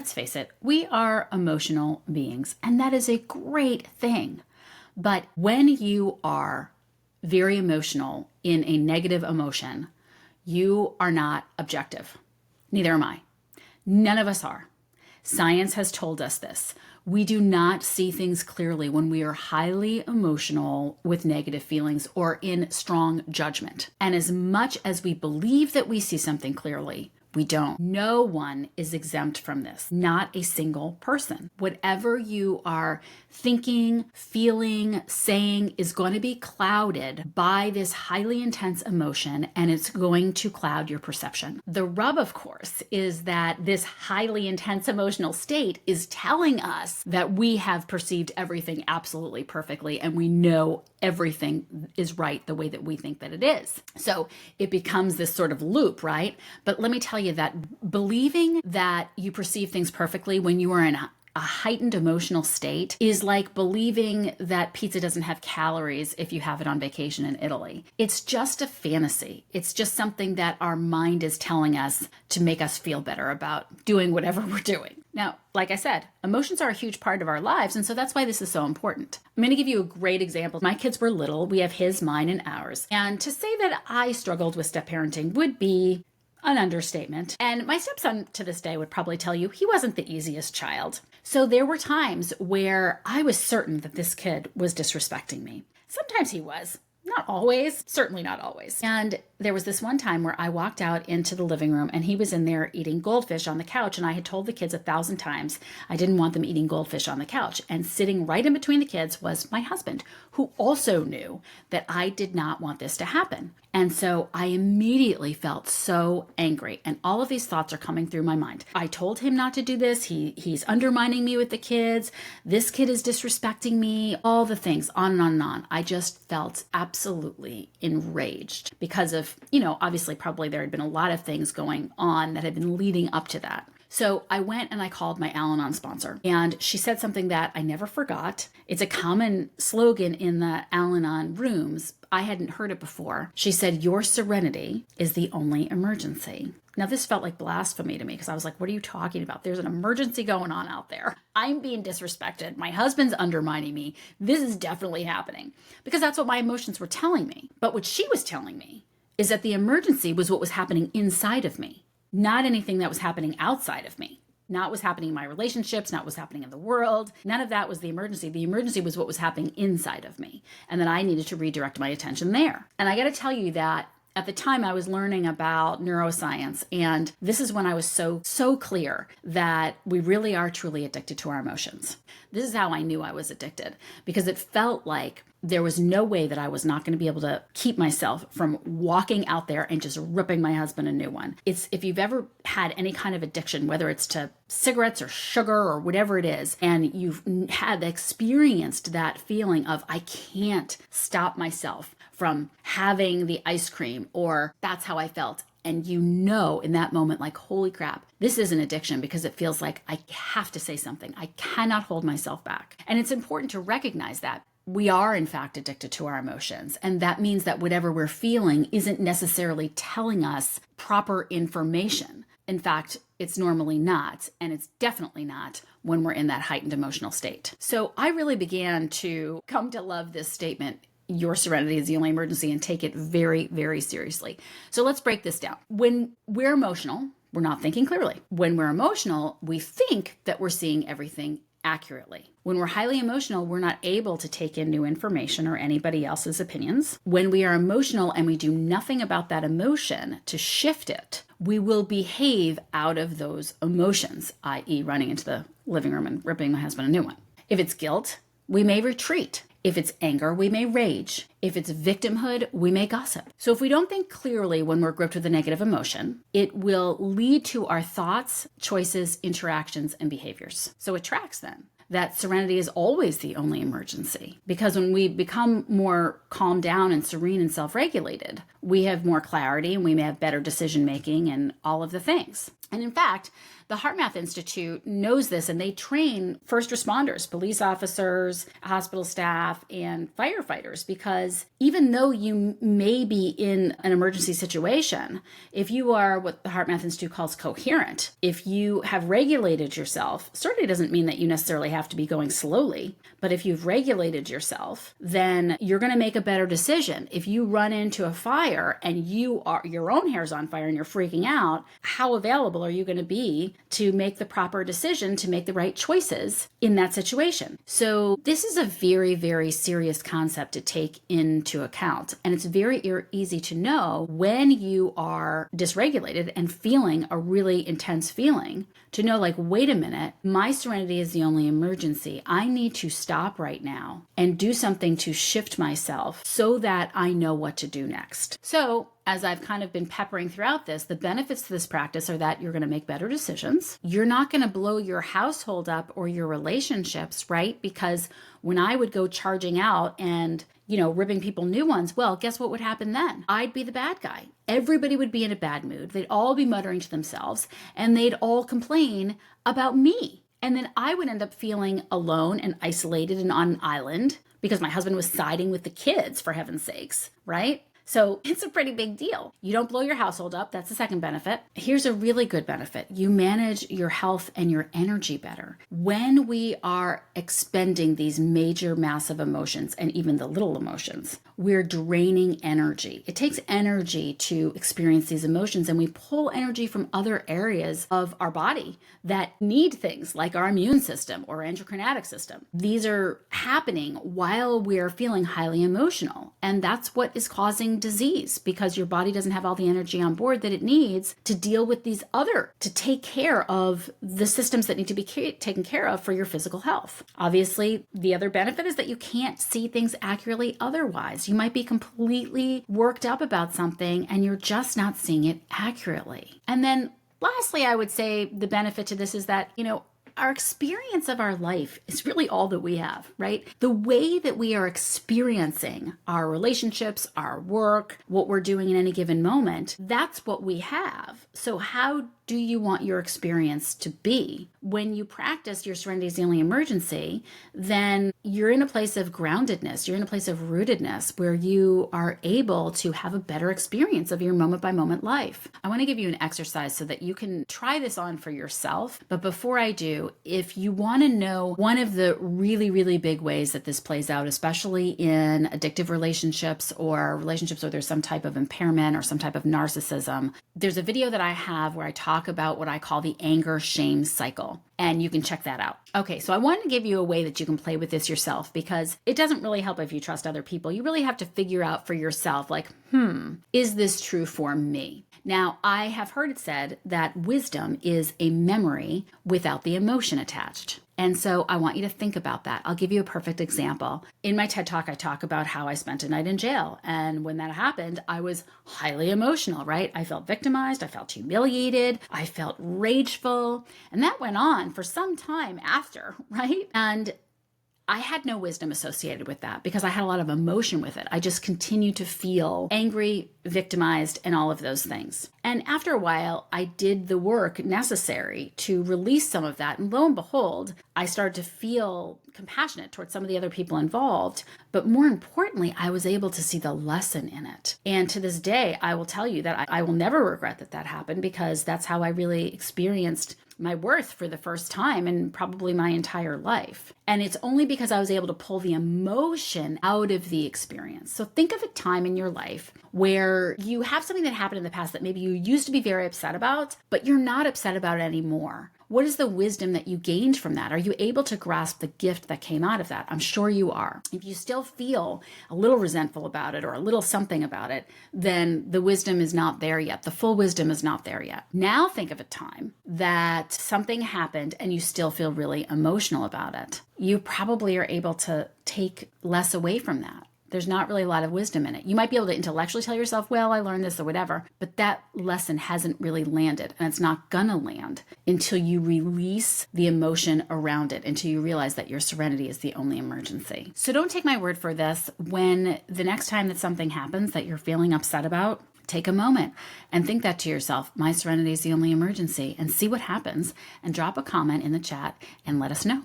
Let's face it, we are emotional beings, and that is a great thing. But when you are very emotional in a negative emotion, you are not objective. Neither am I. None of us are. Science has told us this. We do not see things clearly when we are highly emotional with negative feelings or in strong judgment. And as much as we believe that we see something clearly, we don't. No one is exempt from this, not a single person. Whatever you are thinking, feeling, saying is going to be clouded by this highly intense emotion, and it's going to cloud your perception. The rub, of course, is that this highly intense emotional state is telling us that we have perceived everything absolutely perfectly, and we know everything is right the way that we think that it is. So it becomes this sort of loop, right? But let me tell you that believing that you perceive things perfectly when you are in a heightened emotional state is like believing that pizza doesn't have calories if you have it on vacation in Italy. It's just a fantasy. It's just something that our mind is telling us to make us feel better about doing whatever we're doing. Now, like I said, emotions are a huge part of our lives, and so that's why this is so important. I'm going to give you a great example. My kids were little. We have his, mine, and ours. And to say that I struggled with step parenting would be an understatement. And my stepson to this day would probably tell you he wasn't the easiest child. So there were times where I was certain that this kid was disrespecting me. Sometimes he was. Not always, certainly not always. And there was this one time where I walked out into the living room and he was in there eating goldfish on the couch. And I had told the kids 1,000 times I didn't want them eating goldfish on the couch. And sitting right in between the kids was my husband, who also knew that I did not want this to happen. And so I immediately felt so angry. And all of these thoughts are coming through my mind. I told him not to do this. He's undermining me with the kids. This kid is disrespecting me. All the things, on and on and on. I just felt absolutely enraged because of, obviously probably there had been a lot of things going on that had been leading up to that. So I went and I called my Al-Anon sponsor, and she said something that I never forgot. It's a common slogan in the Al-Anon rooms. I hadn't heard it before. She said, "Your serenity is the only emergency." Now, this felt like blasphemy to me because I was like, what are you talking about? There's an emergency going on out there. I'm being disrespected. My husband's undermining me. This is definitely happening because that's what my emotions were telling me. But what she was telling me is that the emergency was what was happening inside of me, not anything that was happening outside of me. Not what was happening in my relationships, not what was happening in the world. None of that was the emergency. The emergency was what was happening inside of me, and that I needed to redirect my attention there. And I got to tell you that at the time I was learning about neuroscience, and this is when I was so clear that we really are truly addicted to our emotions. This is how I knew I was addicted, because it felt like there was no way that I was not going to be able to keep myself from walking out there and just ripping my husband a new one. It's, if you've ever had any kind of addiction, whether it's to cigarettes or sugar or whatever it is, and you've had experienced that feeling of, I can't stop myself from having the ice cream, or that's how I felt. And in that moment, like, holy crap, this is an addiction, because it feels like I have to say something. I cannot hold myself back. And it's important to recognize that we are, in fact, addicted to our emotions. And that means that whatever we're feeling isn't necessarily telling us proper information. In fact, it's normally not, and it's definitely not when we're in that heightened emotional state. So I really began to come to love this statement, "Your serenity is the only emergency," and take it very, very seriously. So let's break this down. When we're emotional, we're not thinking clearly. When we're emotional, we think that we're seeing everything accurately. When we're highly emotional, we're not able to take in new information or anybody else's opinions. When we are emotional and we do nothing about that emotion to shift it, we will behave out of those emotions, i.e. running into the living room and ripping my husband a new one. If it's guilt, we may retreat. If it's anger, we may rage. If it's victimhood, we may gossip. So if we don't think clearly when we're gripped with a negative emotion, it will lead to our thoughts, choices, interactions, and behaviors. So it tracks then that serenity is always the only emergency, because when we become more calmed down and serene and self-regulated, we have more clarity and we may have better decision making and all of the things. And in fact, The HeartMath Institute knows this, and they train first responders, police officers, hospital staff, and firefighters, because even though you may be in an emergency situation, if you are what the HeartMath Institute calls coherent, if you have regulated yourself, certainly doesn't mean that you necessarily have to be going slowly, but if you've regulated yourself, then you're going to make a better decision. If you run into a fire and your own hair's on fire and you're freaking out, how available are you going to be to make the proper decision, to make the right choices in that situation? So this is a very, very serious concept to take into account. And it's very easy to know when you are dysregulated and feeling a really intense feeling, to know like, wait a minute, my serenity is the only emergency. I need to stop right now and do something to shift myself so that I know what to do next. So as I've kind of been peppering throughout this, the benefits to this practice are that you're going to make better decisions. You're not going to blow your household up or your relationships, right? Because when I would go charging out and, ripping people new ones, well, guess what would happen then? I'd be the bad guy. Everybody would be in a bad mood. They'd all be muttering to themselves and they'd all complain about me. And then I would end up feeling alone and isolated and on an island because my husband was siding with the kids, for heaven's sakes, right? So it's a pretty big deal. You don't blow your household up. That's the second benefit. Here's a really good benefit. You manage your health and your energy better. When we are expending these major, massive emotions and even the little emotions, we're draining energy. It takes energy to experience these emotions, and we pull energy from other areas of our body that need things like our immune system or endocrinatic system. These are happening while we're feeling highly emotional, and that's what is causing disease, because your body doesn't have all the energy on board that it needs to deal with to take care of the systems that need to be taken care of for your physical health. Obviously, the other benefit is that you can't see things accurately otherwise. You might be completely worked up about something and you're just not seeing it accurately. And then lastly, I would say the benefit to this is that, our experience of our life is really all that we have, right? The way that we are experiencing our relationships, our work, what we're doing in any given moment, that's what we have. So how do you want your experience to be? When you practice your serenity is the only emergency, then you're in a place of groundedness, you're in a place of rootedness where you are able to have a better experience of your moment by moment life. I want to give you an exercise so that you can try this on for yourself. But before I do, if you want to know one of the really, really big ways that this plays out, especially in addictive relationships or relationships where there's some type of impairment or some type of narcissism, there's a video that I have where I talk about what I call the anger shame cycle. And you can check that out. Okay, so I wanted to give you a way that you can play with this yourself, because it doesn't really help if you trust other people. You really have to figure out for yourself, like, is this true for me? Now, I have heard it said that wisdom is a memory without the emotion attached. And so I want you to think about that. I'll give you a perfect example. In my TED Talk, I talk about how I spent a night in jail. And when that happened, I was highly emotional, right? I felt victimized. I felt humiliated. I felt rageful. And that went on for some time after, right? And I had no wisdom associated with that because I had a lot of emotion with it. I just continued to feel angry, victimized, and all of those things. And after a while, I did the work necessary to release some of that. And lo and behold, I started to feel compassionate towards some of the other people involved. But more importantly, I was able to see the lesson in it. And to this day, I will tell you that I will never regret that happened, because that's how I really experienced my worth for the first time in probably my entire life. And it's only because I was able to pull the emotion out of the experience. So think of a time in your life where you have something that happened in the past that maybe you used to be very upset about, but you're not upset about it anymore. What is the wisdom that you gained from that? Are you able to grasp the gift that came out of that? I'm sure you are. If you still feel a little resentful about it or a little something about it, then the wisdom is not there yet. The full wisdom is not there yet. Now think of a time that something happened and you still feel really emotional about it. You probably are able to take less away from that. There's not really a lot of wisdom in it. You might be able to intellectually tell yourself, well, I learned this or whatever, but that lesson hasn't really landed, and it's not gonna land until you release the emotion around it, until you realize that your serenity is the only emergency. So don't take my word for this. When the next time that something happens that you're feeling upset about, take a moment and think that to yourself. My serenity is the only emergency, and see what happens, and drop a comment in the chat and let us know.